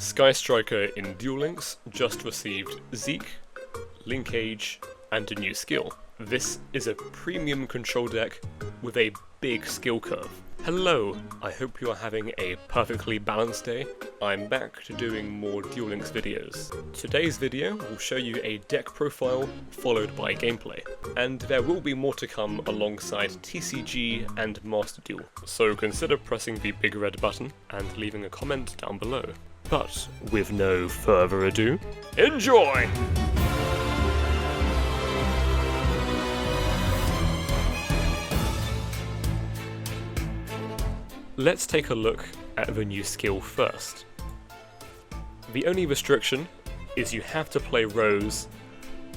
Sky Striker in Duel Links just received Zeke, Linkage, and a new skill. This is a premium control deck with a big skill curve. Hello, I hope you are having a perfectly balanced day. I'm back to doing more Duel Links videos. Today's video will show you a deck profile followed by gameplay, and there will be more to come alongside TCG and Master Duel, so consider pressing the big red button and leaving a comment down below. But with no further ado, enjoy! Let's take a look at the new skill first. The only restriction is you have to play Rose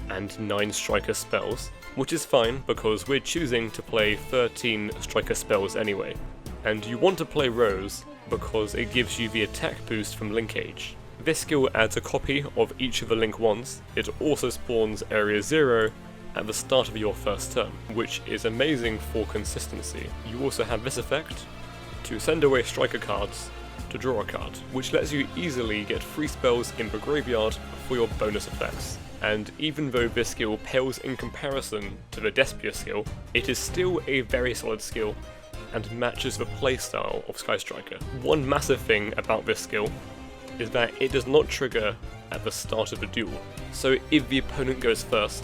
and 9 striker spells, which is fine because we're choosing to play 13 striker spells anyway. And you want to play Rose because it gives you the attack boost from Linkage. This skill adds a copy of each of the Link 1s. It also spawns Area 0 at the start of your first turn, which is amazing for consistency. You also have this effect to send away striker cards to draw a card, which lets you easily get free spells in the graveyard for your bonus effects. And even though this skill pales in comparison to the Despia skill, it is still a very solid skill and matches the playstyle of Sky Striker. One massive thing about this skill is that it does not trigger at the start of a duel, so if the opponent goes first,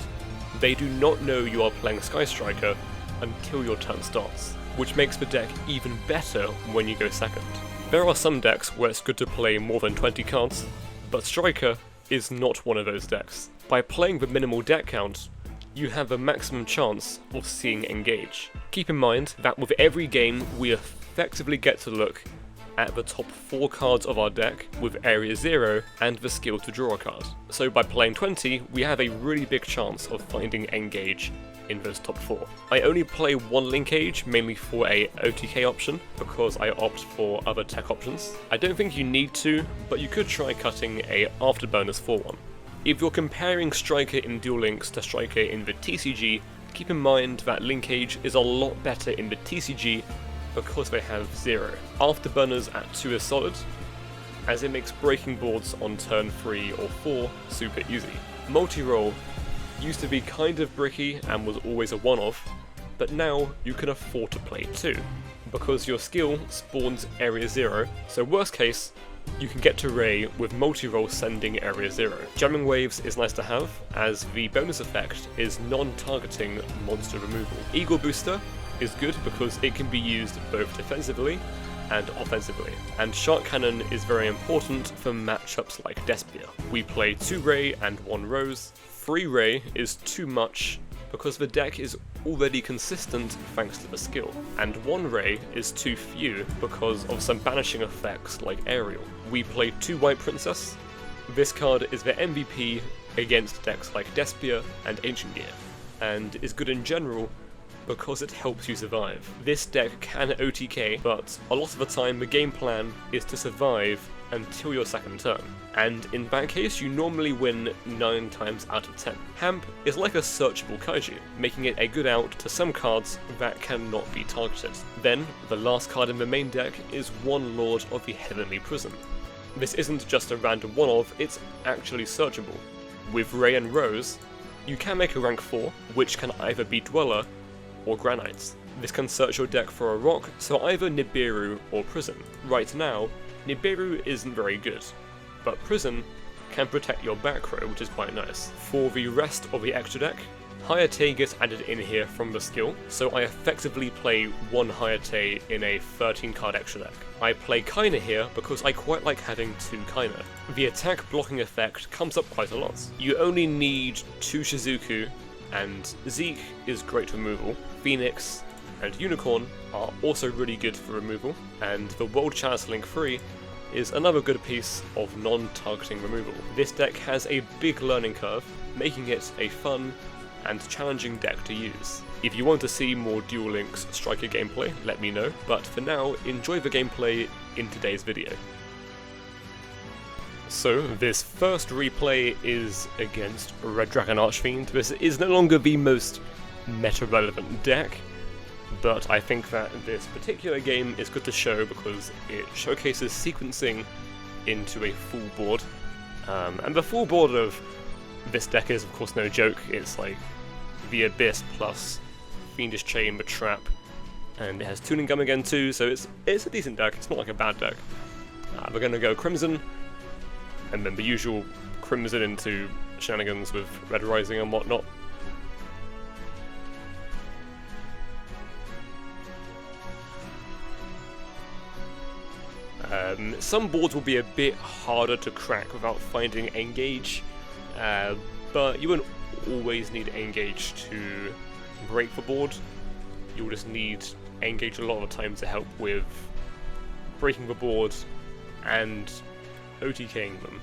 they do not know you are playing Sky Striker until your turn starts, which makes the deck even better when you go second. There are some decks where it's good to play more than 20 cards, but Striker is not one of those decks. By playing the minimal deck count, you have a maximum chance of seeing Engage. Keep in mind that with every game we effectively get to look at the top 4 cards of our deck with Area 0 and the skill to draw a card. So by playing 20, we have a really big chance of finding Engage in those top 4. I only play one Linkage, mainly for a OTK option, because I opt for other tech options. I don't think you need to, but you could try cutting a afterburners for one. If you're comparing Striker in Duel Links to Striker in the TCG, keep in mind that Linkage is a lot better in the TCG because they have 0. Afterburners at 2 is solid, as it makes breaking boards on turn 3 or 4 super easy. Multi-roll used to be kind of bricky and was always a one-off, but now you can afford to play 2, because your skill spawns Area 0, so worst case, you can get to Ray with multi-roll sending Area 0. Jamming Waves is nice to have, as the bonus effect is non-targeting monster removal. Eagle Booster is good because it can be used both defensively and offensively, and Shark Cannon is very important for matchups like Despia. We play 2 Ray and 1 Rose. 3 Ray is too much because the deck is already consistent thanks to the skill, and 1 Ray is too few because of some banishing effects like Aerial. We play 2 White Princess. This card is the MVP against decks like Despia and Ancient Gear, and is good in general because it helps you survive. This deck can OTK, but a lot of the time the game plan is to survive until your second turn, and in that case you normally win 9 times out of 10. Hamp is like a searchable kaiju, making it a good out to some cards that cannot be targeted. Then, the last card in the main deck is 1 Lord of the Heavenly Prison. This isn't just a random one-of, it's actually searchable. With Ray and Rose, you can make a rank 4, which can either be Dweller or Granites. This can search your deck for a rock, so either Nibiru or Prison. Right now, Nibiru isn't very good, but Prison can protect your back row, which is quite nice. For the rest of the extra deck, Hayate gets added in here from the skill, so I effectively play 1 Hayate in a 13 card extra deck. I play Kaina here because I quite like having 2 Kaina. The attack blocking effect comes up quite a lot. You only need 2 Shizuku, and Zeke is great removal. Phoenix and Unicorn are also really good for removal, and the World Chalice Link 3 is another good piece of non-targeting removal. This deck has a big learning curve, making it a fun and challenging deck to use. If you want to see more Duel Links Striker gameplay, let me know, but for now, enjoy the gameplay in today's video. So, this first replay is against Red Dragon Archfiend. This is no longer the most meta-relevant deck, but I think that this particular game is good to show because it showcases sequencing into a full board. And the full board of this deck is, of course, no joke. It's like the Abyss plus Fiendish Chamber Trap, and it has Tuning Gum again too, so it's a decent deck. It's not like a bad deck. We're going to go Crimson, and then the usual Crimson into shenanigans with Red Rising and whatnot. Some boards will be a bit harder to crack without finding Engage, but you won't always need Engage to break the board. You'll just need Engage a lot of the time to help with breaking the board and OTKing them,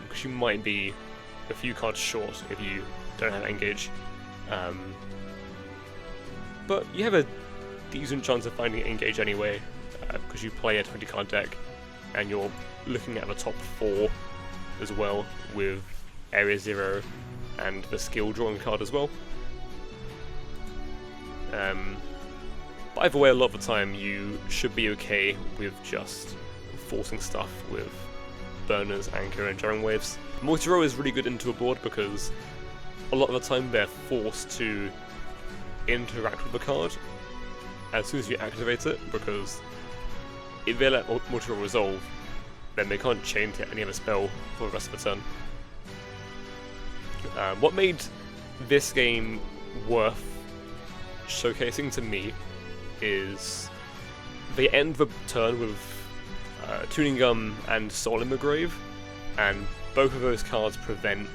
because you might be a few cards short if you don't have Engage. But you have a decent chance of finding Engage anyway, because you play a 20 card deck and you're looking at the top 4 as well, with Area 0 and the skill drawing card as well. But either way, a lot of the time you should be okay with just forcing stuff with Burners, Anchor and Jarring Waves. Multi-row is really good into a board because a lot of the time they're forced to interact with the card as soon as you activate it, because if they let multi-row resolve, then they can't chain to any other spell for the rest of the turn. What made this game worth showcasing to me is they end the turn with Tuning Gum and Soul in the Grave, and both of those cards prevent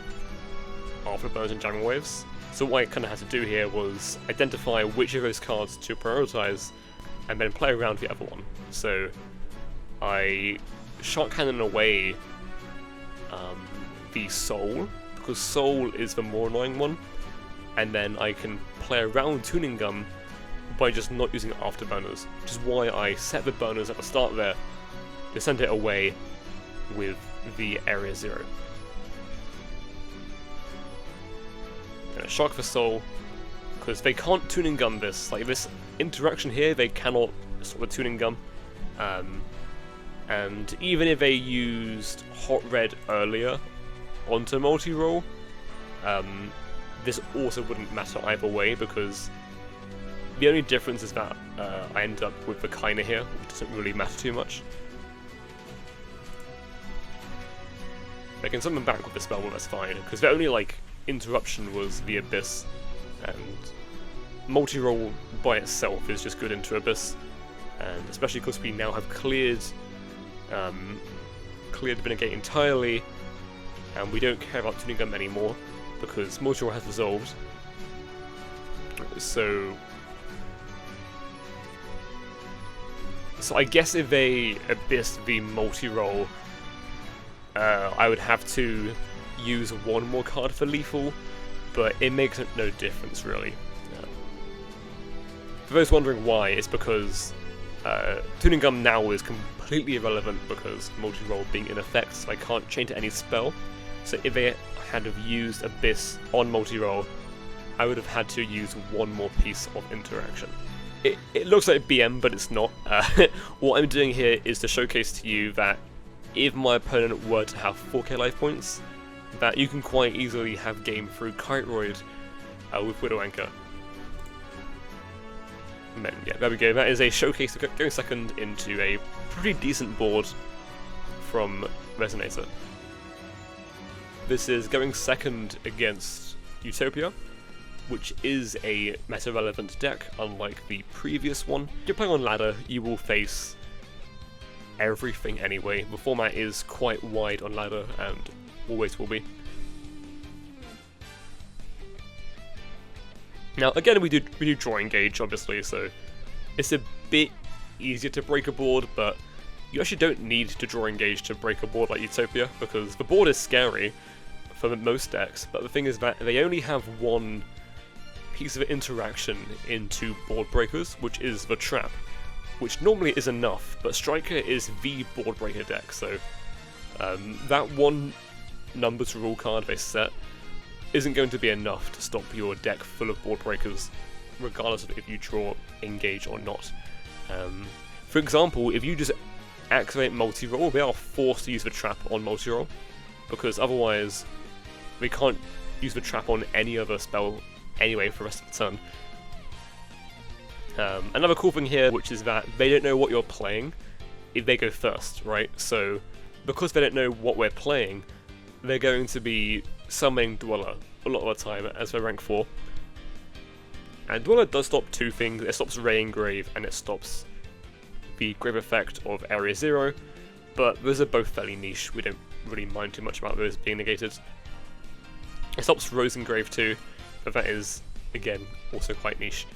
Afterburners and Jamming Waves. So what I kind of had to do here was identify which of those cards to prioritize and then play around the other one. So I shot cannon away the Soul, because Soul is the more annoying one, and then I can play around Tuning Gum by just not using Afterburners, which is why I set the burners at the start there to send it away with the Area 0. And a Shock for Soul, because they can't Tuning Gum this. Like, this interaction here, they cannot stop a Tuning Gum. And even if they used Hot Red earlier onto multi-roll, this also wouldn't matter either way, because the only difference is that I end up with the Kaina here, which doesn't really matter too much. I can summon back with the spell, well, that's fine, because the only like interruption was the Abyss, and multi-roll by itself is just good into Abyss, and especially because we now have cleared Vinegate entirely, and we don't care about Tuning Gum anymore because multi-roll has resolved. So I guess if they Abyss the multi-roll, I would have to use one more card for lethal, but it makes no difference really. For those wondering why, it's because Tuning Gum now is completely irrelevant because multi-roll being in effect, so I can't chain to any spell. So if they had have used Abyss on multi-roll, I would have had to use one more piece of interaction. It looks like BM, but it's not. What I'm doing here is to showcase to you that if my opponent were to have 4k life points, that you can quite easily have game through Kiteroid with Widow Anchor. And then, yeah, there we go. That is a showcase going second into a pretty decent board from Resonator. This is going second against Utopia, which is a meta-relevant deck, unlike the previous one. If you're playing on ladder, you will face everything anyway. The format is quite wide on ladder, and always will be. Now, again, we do draw engage, obviously, so it's a bit easier to break a board, but you actually don't need to draw engage to break a board like Utopia, because the board is scary for most decks, but the thing is that they only have one piece of interaction into board breakers, which is the trap, which normally is enough, but Striker is the board breaker deck, so that one number to rule card they set isn't going to be enough to stop your deck full of board breakers, regardless of if you draw engage or not. For example, if you just activate multi-roll, we are forced to use the trap on multi-roll, because otherwise we can't use the trap on any other spell anyway for the rest of the turn. Another cool thing here, which is that they don't know what you're playing if they go first, right? So, because they don't know what we're playing, they're going to be summoning Dweller a lot of the time as their rank 4. And Dweller does stop two things: it stops Ray Engrave and it stops the Grave effect of Area 0, but those are both fairly niche, we don't really mind too much about those being negated. It stops Rose Engrave too, but that is, again, also quite niche.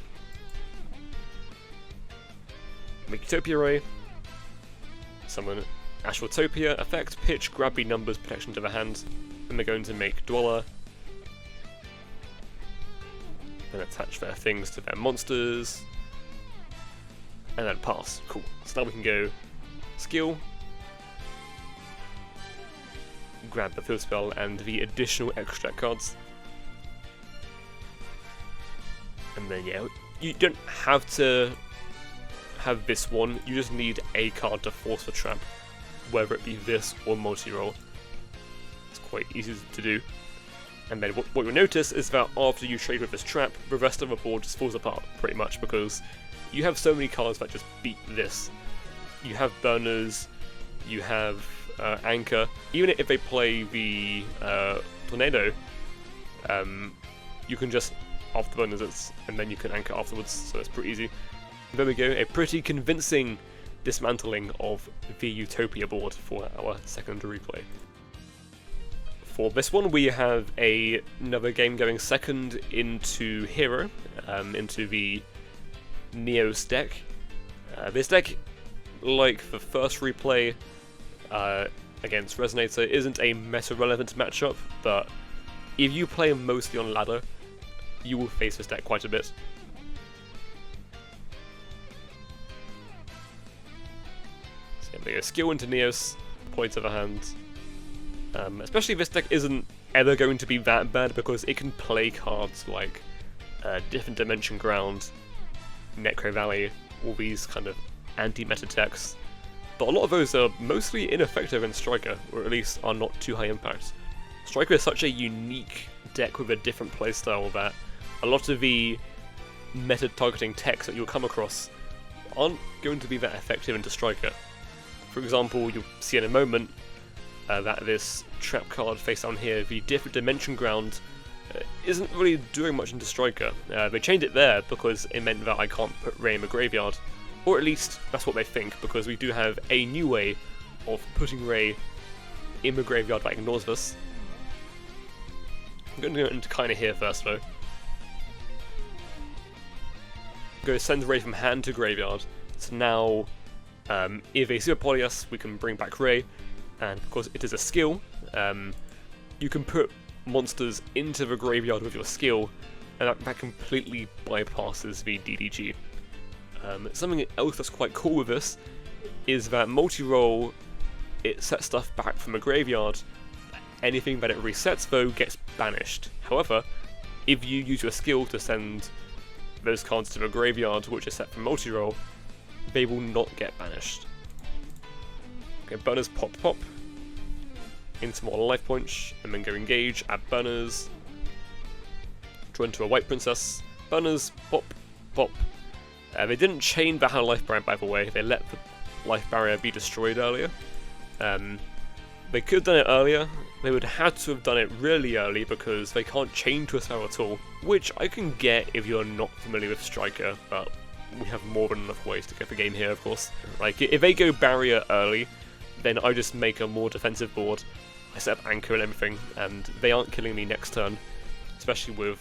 Make Utopia Ray, summon Utopia, effect, pitch, grabby numbers, protection to the hand, and they're going to make Dweller, then attach their things to their monsters, and then pass. Cool. So now we can go skill, grab the field spell and the additional extract cards, and then yeah, you don't have to have this one, you just need a card to force the trap, whether it be this or multi-roll. It's quite easy to do. And then what you'll notice is that after you trade with this trap, the rest of the board just falls apart, pretty much, because you have so many cards that just beat this. You have burners, you have anchor. Even if they play the tornado, you can just off the burners and then you can anchor afterwards, so it's pretty easy. There we go, a pretty convincing dismantling of the Utopia board for our second replay. For this one we have another game going second into Hero, into the Neos deck. This deck, like the first replay against Resonator, isn't a meta-relevant matchup, but if you play mostly on ladder, you will face this deck quite a bit. So there we go, skill into Neos, point of the hand. Especially this deck isn't ever going to be that bad because it can play cards like Different Dimension Ground, Necro Valley, all these kind of anti-meta decks. But a lot of those are mostly ineffective in Striker, or at least are not too high impact. Striker is such a unique deck with a different playstyle that a lot of the meta-targeting techs that you'll come across aren't going to be that effective into Striker. For example, you'll see in a moment that this trap card face down here, the Different Dimension Ground, isn't really doing much into Striker. They changed it there because it meant that I can't put Ray in the graveyard, or at least that's what they think, because we do have a new way of putting Ray in the graveyard that ignores this. I'm going to go into kinda here first though. Go send Ray from hand to graveyard, so now if they super poly us, we can bring back Ray. And because it is a skill, you can put monsters into the graveyard with your skill, and that completely bypasses the DDG. Something else that's quite cool with this is that multi-roll, it sets stuff back from the graveyard. Anything that it resets though gets banished. However, if you use your skill to send those cards to the graveyard, which is set from multi-roll, they will not get banished. Okay, burners pop, into more life points, and then go engage, add burners, draw into a white princess, burners, pop. They didn't chain the life barrier, by the way, they let the life barrier be destroyed earlier. They could have done it earlier, they would have had to have done it really early because they can't chain to a spell at all, which I can get if you're not familiar with Striker, but we have more than enough ways to get the game here, of course. Like, if they go barrier early, then I just make a more defensive board, I set up anchor and everything, and they aren't killing me next turn, especially with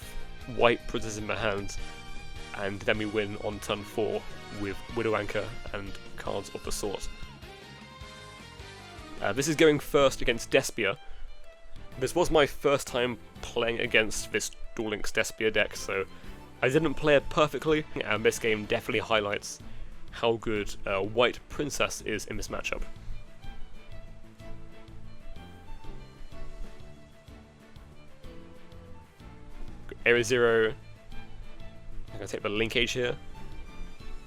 white princess in my hand, and then we win on turn 4 with Widow Anchor and cards of the sort. This is going first against Despia. This was my first time playing against this Duel Links Despia deck, so I didn't play it perfectly, and this game definitely highlights how good White Princess is in this matchup. Area 0, I'm going to take the linkage here.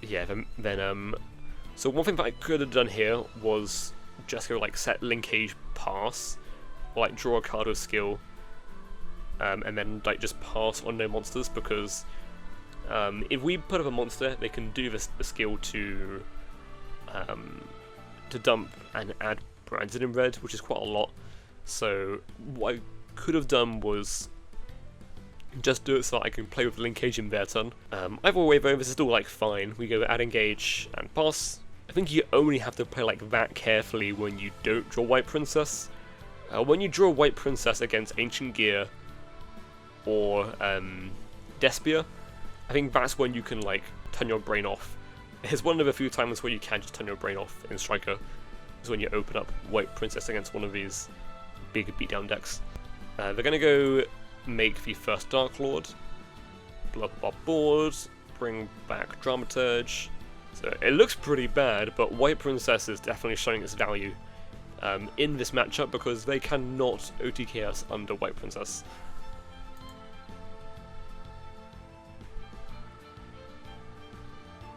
Yeah, then So one thing that I could have done here was just go like set linkage pass, or like draw a card with skill, and then like just pass on no monsters, because if we put up a monster, they can do the skill to dump and add branded in red, which is quite a lot. So what I could have done was just do it so I can play with linkage in their turn. Either way though, this is still like fine. We go add engage and pass. I think you only have to play like that carefully when you don't draw White Princess. When you draw White Princess against Ancient Gear or Despia, I think that's when you can like turn your brain off. It's one of the few times where you can just turn your brain off in Striker, is when you open up White Princess against one of these big beatdown decks. They're gonna go make the first Dark Lord, blow up our board, bring back Dramaturge. So it looks pretty bad, but White Princess is definitely showing its value in this matchup, because they cannot OTK us under White Princess.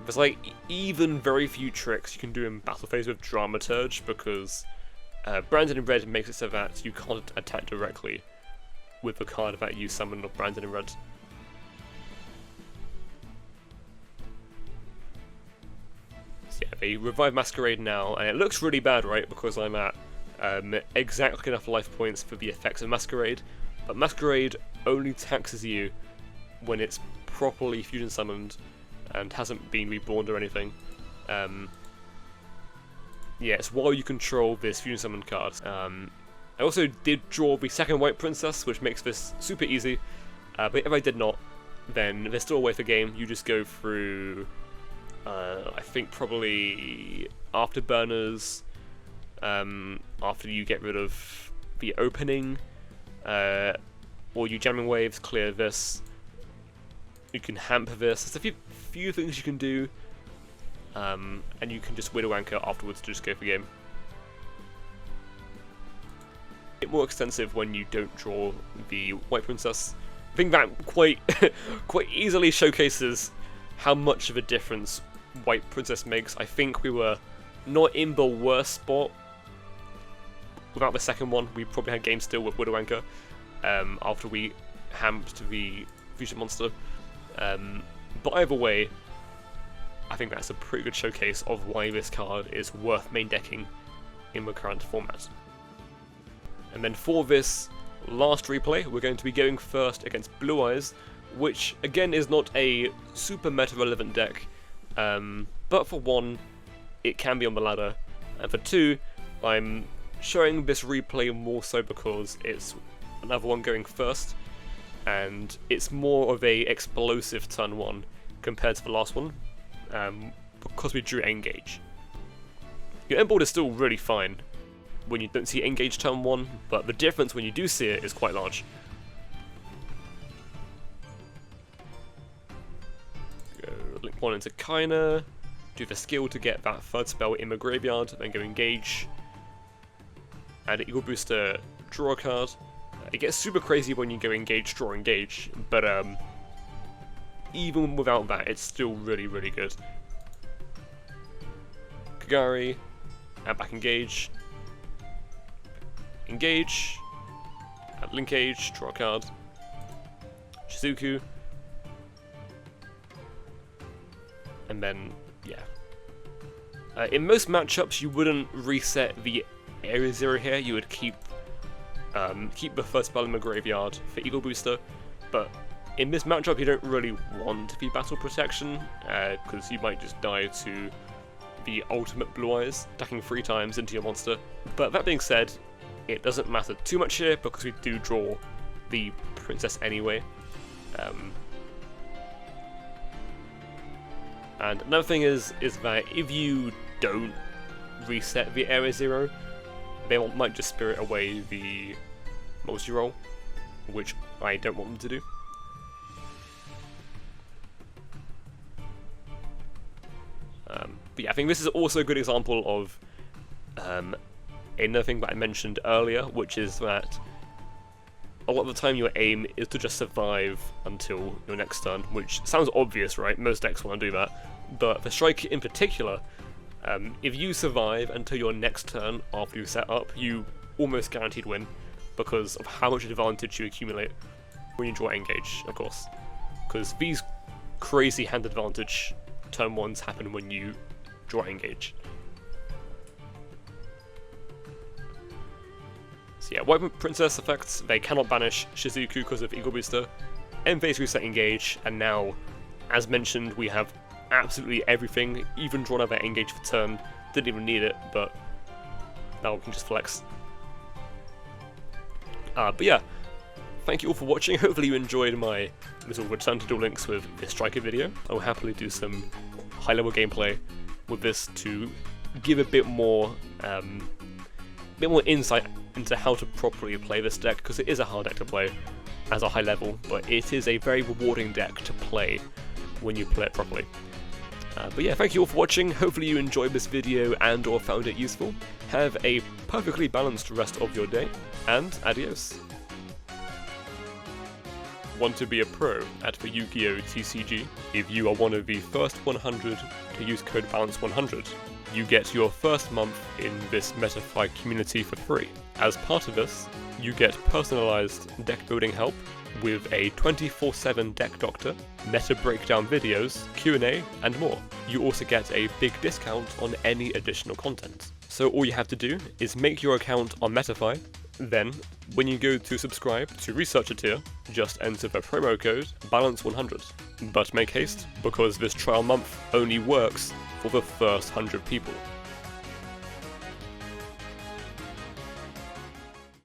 There's like even very few tricks you can do in battle phase with Dramaturge, because Branded in Red makes it so that you can't attack directly with the card that you summon of Branded in Red. So yeah, they revive Masquerade now, and it looks really bad, right? Because I'm at exactly enough life points for the effects of Masquerade, but Masquerade only taxes you when it's properly fusion summoned and hasn't been reborn or anything. Yeah, it's while you control this fusion summon card. I also did draw the second White Princess, which makes this super easy, but if I did not, then there's still a way for game. You just go through, I think probably Afterburners, after you get rid of the opening, or you Jamming Waves, clear this. You can hamper this. There's a few things you can do, and you can just Widow Anchor afterwards to just go for game. A bit more extensive when you don't draw the White Princess. I think that quite easily showcases how much of a difference White Princess makes. I think we were not in the worst spot without the second one. We probably had game still with Widow Anchor after we hamped the fusion monster. But either way, I think that's a pretty good showcase of why this card is worth main decking in the current format. And then for this last replay, we're going to be going first against Blue Eyes, which again is not a super meta relevant deck, but for one, it can be on the ladder, and for two, I'm showing this replay more so because it's another one going first, and it's more of a explosive turn one compared to the last one, because we drew Engage. Your end board is still really fine when you don't see Engage turn one, but the difference when you do see it is quite large. Go link one into Kaina, do the skill to get that third spell in the graveyard, then go Engage, add an Eagle Booster, draw a card. It gets super crazy when you go Engage, draw, Engage, but even without that, it's still really, really good. Kagari, add back Engage, Engage, add Linkage, draw a card, Shizuku, and then, yeah. In most matchups, you wouldn't reset the Area 0 here, you would keep the first spell in the graveyard for Eagle Booster, but in this matchup you don't really want the Battle Protection, because you might just die to the ultimate Blue Eyes, attacking 3 times into your monster. But that being said, it doesn't matter too much here, because we do draw the Princess anyway. And another thing is that if you don't reset the Area 0, they might just spirit away the multi-roll, which I don't want them to do. But yeah, I think this is also a good example of another thing that I mentioned earlier, which is that a lot of the time your aim is to just survive until your next turn, which sounds obvious, right? Most decks want to do that, but for Strike in particular, If you survive until your next turn after you set up, you almost guaranteed win because of how much advantage you accumulate when you draw engage, of course. Because these crazy hand advantage turn 1s happen when you draw engage. So yeah, White Princess effects, they cannot banish Shizuku because of Eagle Booster, end phase reset engage, and now, as mentioned, we have absolutely everything, even draw another engage for turn, didn't even need it, but now we can just flex. But yeah, thank you all for watching. Hopefully you enjoyed my little return to Duel Links with this Striker video. I will happily do some high-level gameplay with this to give a bit more insight into how to properly play this deck, because it is a hard deck to play as a high level, but it is a very rewarding deck to play when you play it properly. But yeah, thank you all for watching. Hopefully you enjoyed this video and or found it useful. Have a perfectly balanced rest of your day, and adios. Want to be a pro at the Yu-Gi-Oh! TCG? If you are one of the first 100 to use code BALANCE100, you get your first month in this MetaFi community for free. As part of this, you get personalized deck building help with a 24/7 deck doctor, meta breakdown videos, Q&A, and more. You also get a big discount on any additional content. So all you have to do is make your account on MetaFi, then when you go to subscribe to Researcher tier, just enter the promo code BALANCE100. But make haste, because this trial month only works for the first 100 people.